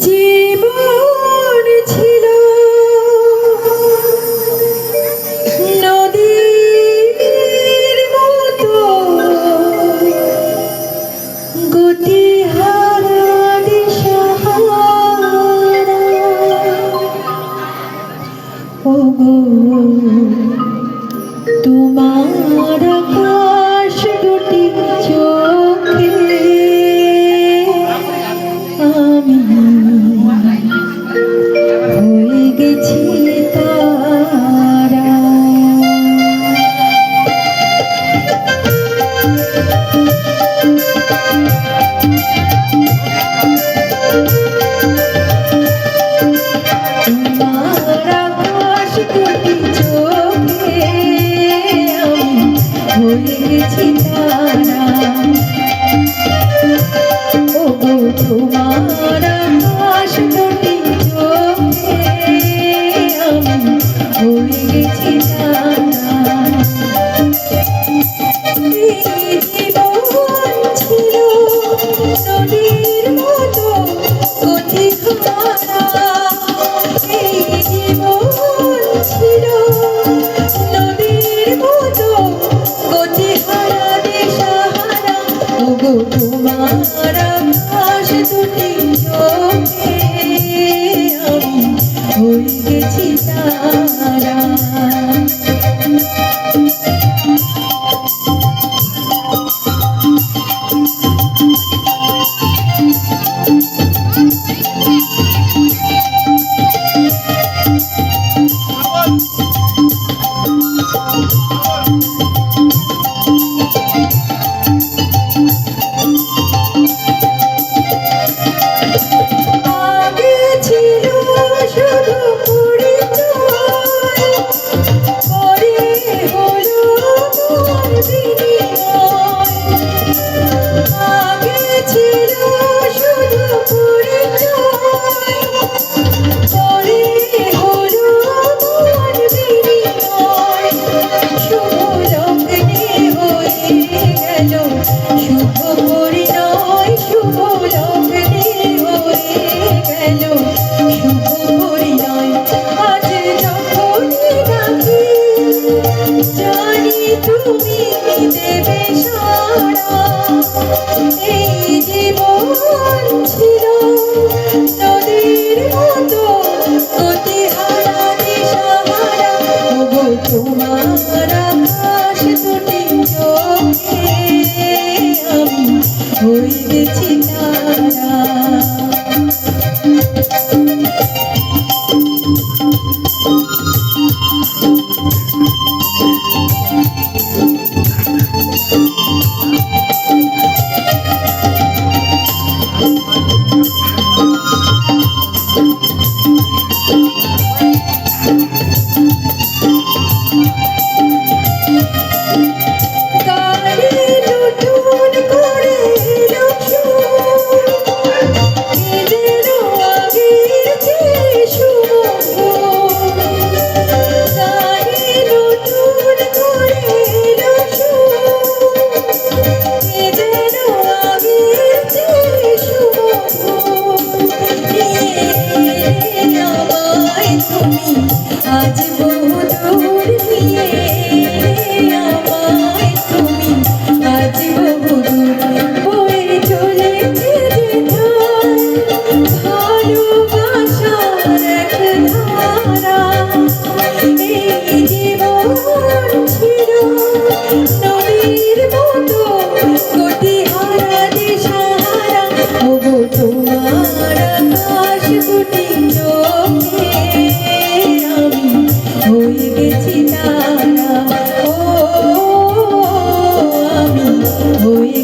জীবন ছিল নদীর মতো গতিহারা দিশাহারা। ওগো তোমার আকাশ দুটি চোখে আমি হয়ে গেছি তারা। তোমার আকাশ দুটি চোখে আমি হয়ে গেছি তারা। ওগো তোমার আকাশ দুটি চোখে আমি হয়ে গেছি তারা। এই জীবন ছিল নদীর মতো গতিহারা। এই জীবন ছিল নদীর মতো গতিহারা দিশাহারা। ওগো তোমার আকাশ দুটি চোখে আমি হয়ে গেছি তারা। আগে ছিল শুধু পরিচয়, পরে হলো মন বিনিময়। আগে ছিল শুধু পরিচয়, পরে হলো মন বিনিময়। শুভ লগ্নে হয়ে গেল শুভ পরিণয়। শুভ লগ্নে হয়ে গেল শুভ পরিণয়। আজ যখনই ডাকি জানি তুমি দেবে সাড়া। এই জীবন ছিল নদীর মতো গতিহারা দিশাহারা। ওগো তোমার আকাশ দুটি চোখে আমি হয়ে গেছি তারা। গানে নতুন করে এলো সুর, নিজেরও আগের চেয়ে সুমধুর। গানে নতুন করে এলো সুর, নিজেরও আগের চেয়ে সুমধুর। আমায় তুমি আজ বহুদূর নিয়ে, আমায় তুমি আজ বহুদূর বয়ে চলেছে যেথায় ভালোবাসার এক ধারা। এই জীবন ছিল নদীর মতো গতিহারা দিশাহারা। ওগো তোমার আকাশ দুটি চোখে আমি হয়ে গেছি তারা। ও আমি হয়ে